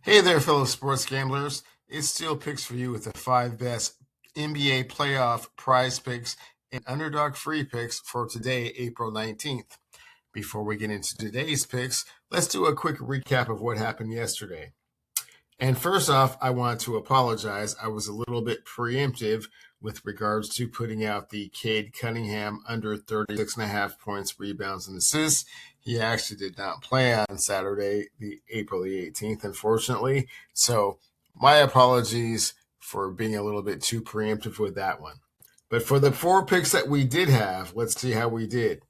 Hey there, fellow sports gamblers. It's Steel Picks for you with the 5 best NBA playoff prize picks and underdog free picks for today, April 19th. Before we get into today's picks, let's do a quick recap of what happened yesterday. And first off, I want to apologize. I was a little bit preemptive with regards to putting out the Cade Cunningham under 36.5 points, rebounds, and assists. He actually did not play on Saturday, April the 18th, unfortunately. So my apologies for being a little bit too preemptive with that one. But for the 4 picks that we did have, let's see how we did.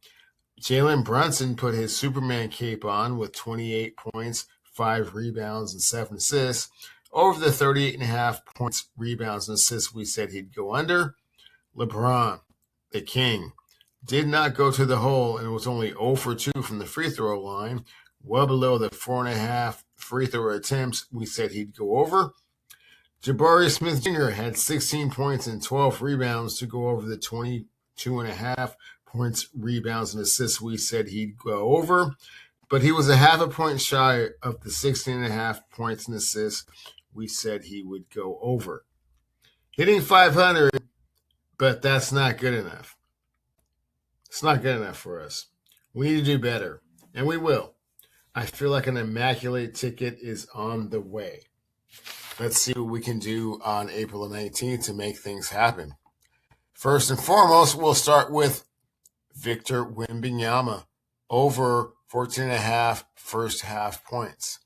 Jalen Brunson put his Superman cape on with 28 points, 5 rebounds, and 7 assists. Over the 38.5 points, rebounds, and assists, we said he'd go under. LeBron, the king, did not go to the hole and was only 0 for 2 from the free throw line. Well below the 4.5 free throw attempts, we said he'd go over. Jabari Smith Jr. had 16 points and 12 rebounds to go over the 22.5 points, rebounds, and assists, we said he'd go over. But he was a half a point shy of the 16.5 points and assists we said he would go over. Hitting 500, but that's not good enough. It's not good enough for us. We need to do better, and we will. I feel like an immaculate ticket is on the way. Let's see what we can do on April 19th to make things happen. First and foremost, we'll start with Victor Wembanyama over 14.5 first half points.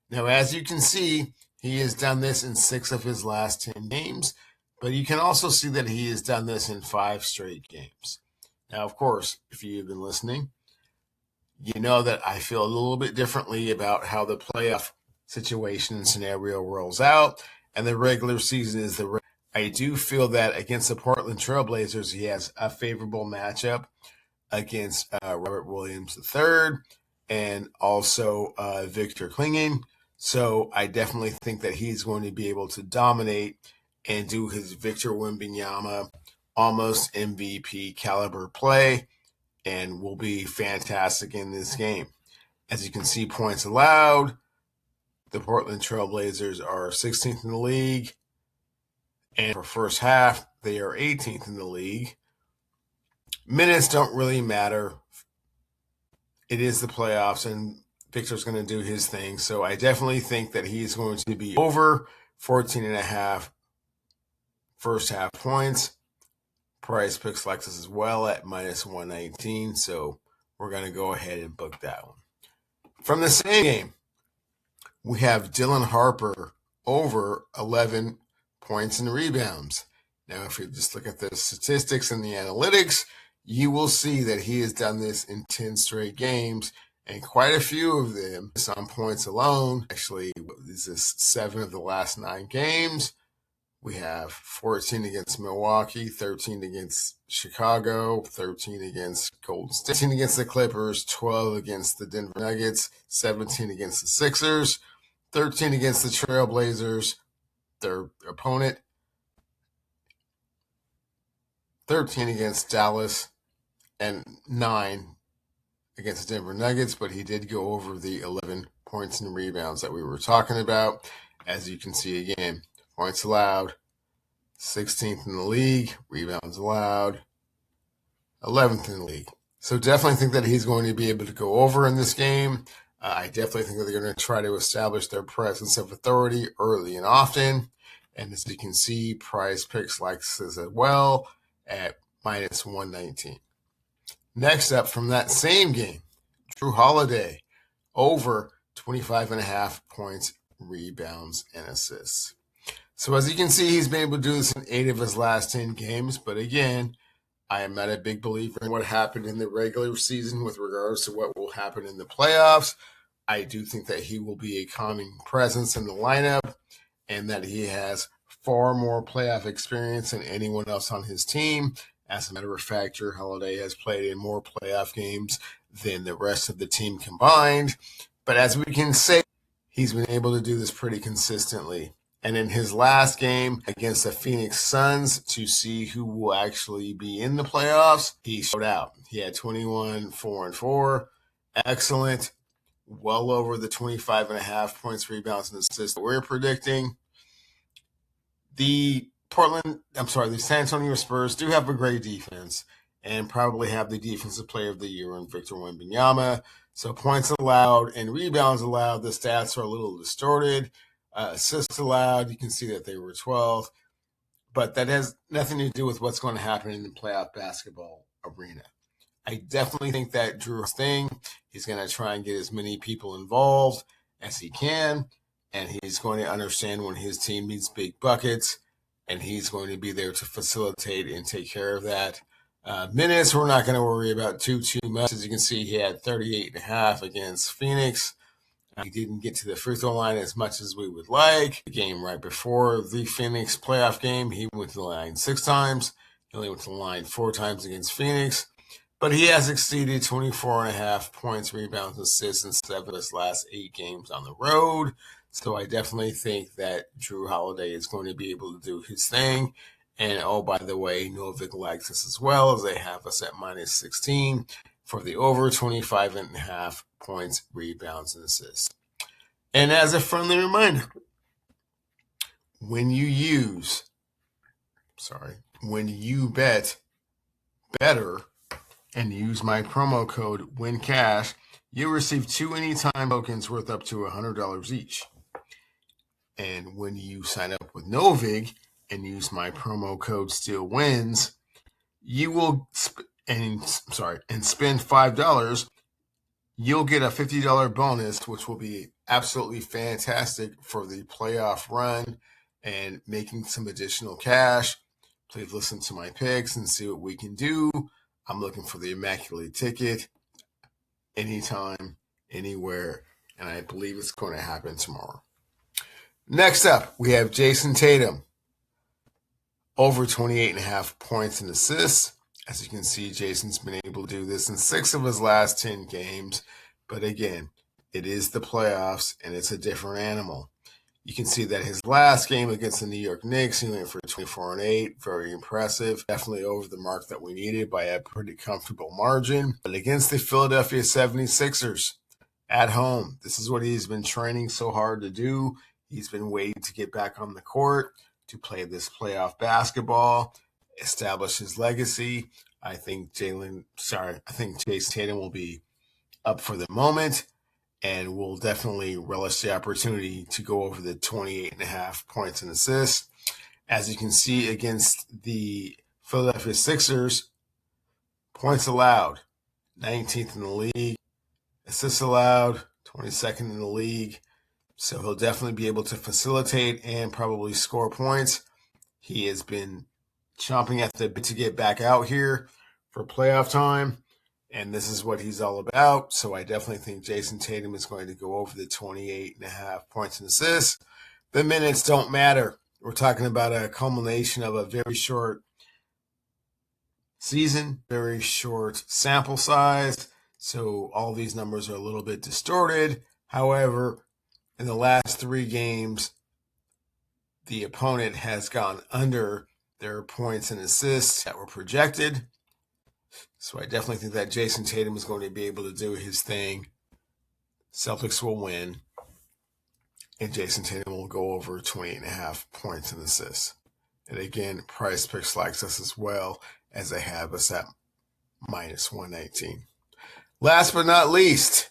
Now, as you can see, he has done this in 6 of his last 10 games, but you can also see that he has done this in 5 straight games. Now, of course, if you've been listening, you know that I feel a little bit differently about how the playoff situation and scenario rolls out, and the regular season is the. I do feel that against the Portland Trailblazers, he has a favorable matchup against Robert Williams III and also Victor Klingen. So I definitely think that he's going to be able to dominate and do his Victor Wembanyama almost MVP caliber play and will be fantastic in this game. As you can see, points allowed, the Portland Trailblazers are 16th in the league. And for first half, they are 18th in the league. Minutes don't really matter. It is the playoffs, and Victor's going to do his thing. So I definitely think that he's going to be over 14.5 first half points. Prizepicks likes us as well at -119. So we're going to go ahead and book that one. From the same game, we have Dylan Harper over 11 points and rebounds. Now, if you just look at the statistics and the analytics, you will see that he has done this in 10 straight games, and quite a few of them on points alone. Actually, this is 7 of the last 9 games. We have 14 against Milwaukee, 13 against Chicago, 13 against Golden State, 13 against the Clippers, 12 against the Denver Nuggets, 17 against the Sixers, 13 against the Trailblazers, their opponent, 13 against Dallas, and 9 against the Denver Nuggets, but he did go over the 11 points and rebounds that we were talking about. As you can see again, points allowed, 16th in the league, rebounds allowed, 11th in the league. So definitely think that he's going to be able to go over in this game. I definitely think that they're going to try to establish their presence of authority early and often. And as you can see, Prizepicks likes this as well at -119. Next up from that same game, Drew Holiday over 25.5 points, rebounds, and assists. So as you can see, he's been able to do this in 8 of his last 10 games. But again, I am not a big believer in what happened in the regular season with regards to what will happen in the playoffs. I do think that he will be a calming presence in the lineup and that he has far more playoff experience than anyone else on his team. As a matter of fact, Drew Holiday has played in more playoff games than the rest of the team combined. But as we can say, he's been able to do this pretty consistently. And in his last game against the Phoenix Suns, to see who will actually be in the playoffs, he showed out. He had 21, 4-4, excellent, well over the 25.5 points, rebounds, and assists that we're predicting. The San Antonio Spurs do have a great defense and probably have the defensive player of the year in Victor Wembanyama. So points allowed and rebounds allowed, the stats are a little distorted. Assists allowed, you can see that they were 12. But that has nothing to do with what's going to happen in the playoff basketball arena. I definitely think that Drew's thing. He's going to try and get as many people involved as he can, and he's going to understand when his team needs big buckets, and he's going to be there to facilitate and take care of that. Minutes, we're not going to worry about too much. As you can see, he had 38.5 against Phoenix. He didn't get to the free throw line as much as we would like. The game right before the Phoenix playoff game, he went to the line 6 times. He only went to the line 4 times against Phoenix. But he has exceeded 24.5 points, rebounds, and assists in 7 of his last 8 games on the road. So I definitely think that Drew Holiday is going to be able to do his thing. And oh, by the way, Novig likes us as well, as they have us at minus 16 for the over 25.5 points, rebounds, and assists. And as a friendly reminder, when you bet BETR and use my promo code WINCASH, you'll receive 2 anytime tokens worth up to $100 each. And when you sign up with Novig and use my promo code STEELEWINS, you will spend $5, you'll get a $50 bonus, which will be absolutely fantastic for the playoff run and making some additional cash. Please listen to my picks and see what we can do. I'm looking for the immaculate ticket anytime, anywhere, and I believe it's going to happen tomorrow. Next up, we have Jason Tatum, over 28.5 points and assists. As you can see, Jason's been able to do this in 6 of his last 10 games. But again, it is the playoffs, and it's a different animal. You can see that his last game against the New York Knicks, he went for 24-8. Very impressive. Definitely over the mark that we needed by a pretty comfortable margin. But against the Philadelphia 76ers at home, this is what he's been training so hard to do. He's been waiting to get back on the court to play this playoff basketball, establish his legacy. I think Jason Tatum will be up for the moment and will definitely relish the opportunity to go over the 28.5 points and assists. As you can see against the Philadelphia Sixers, points allowed, 19th in the league. Assists allowed, 22nd in the league. So he'll definitely be able to facilitate and probably score points. He has been chomping at the bit to get back out here for playoff time, and this is what he's all about. So I definitely think Jason Tatum is going to go over the 28.5 points and assists. The minutes don't matter. We're talking about a culmination of a very short season, very short sample size. So all these numbers are a little bit distorted. However, in the last 3 games, the opponent has gone under their points and assists that were projected. So I definitely think that Jason Tatum is going to be able to do his thing. Celtics will win. And Jason Tatum will go over 28.5 points and assists. And again, Prizepicks likes us as well, as they have us at minus 119. Last but not least,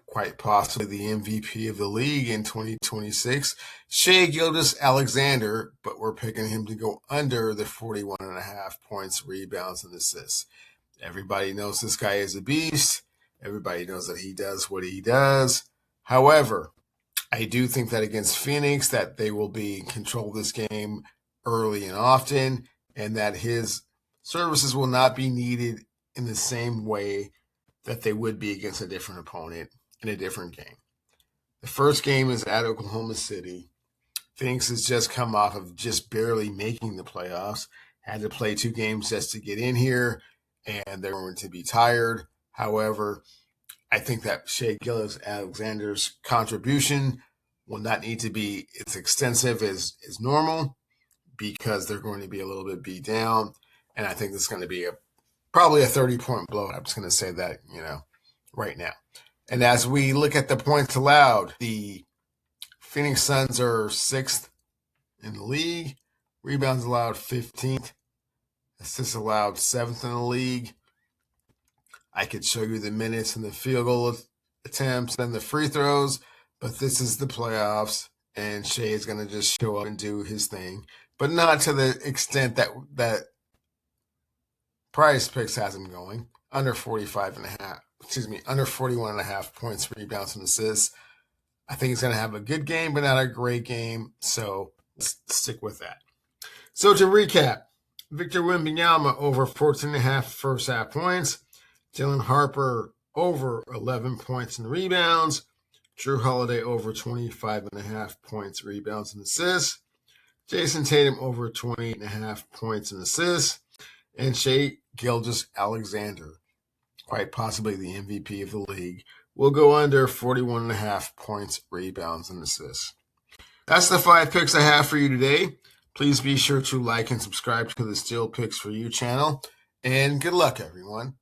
quite possibly the MVP of the league in 2026, Shai Gilgeous-Alexander, but we're picking him to go under the 41.5 points, rebounds, and assists. Everybody knows this guy is a beast. Everybody knows that he does what he does. However, I do think that against Phoenix that they will be in control of this game early and often, and that his services will not be needed in the same way that they would be against a different opponent in a different game. The first game is at Oklahoma City. Phoenix has just come off of just barely making the playoffs, had to play 2 games just to get in here, and they're going to be tired. However, I think that Shai Gilgeous-Alexander's contribution will not need to be as extensive as normal because they're going to be a little bit beat down, and I think this is going to be probably a 30-point blowout. I'm just going to say that, right now. And as we look at the points allowed, the Phoenix Suns are 6th in the league. Rebounds allowed 15th. Assists allowed 7th in the league. I could show you the minutes and the field goal attempts and the free throws, but this is the playoffs, and Shea is going to just show up and do his thing, but not to the extent that Prizepicks has him going. Under 41.5 points, rebounds, and assists. I think he's going to have a good game, but not a great game, so let's stick with that. So to recap, Victor Wembanyama over 14.5 first half points. Jalen Harper over 11 points and rebounds. Drew Holiday over 25.5 points, rebounds, and assists. Jason Tatum over 28.5 points and assists. And Shai Gilgeous-Alexander, quite possibly the MVP of the league, will go under 41.5 points, rebounds, and assists. That's the 5 picks I have for you today. Please be sure to like and subscribe to the Steel Picks for You channel. And good luck, everyone.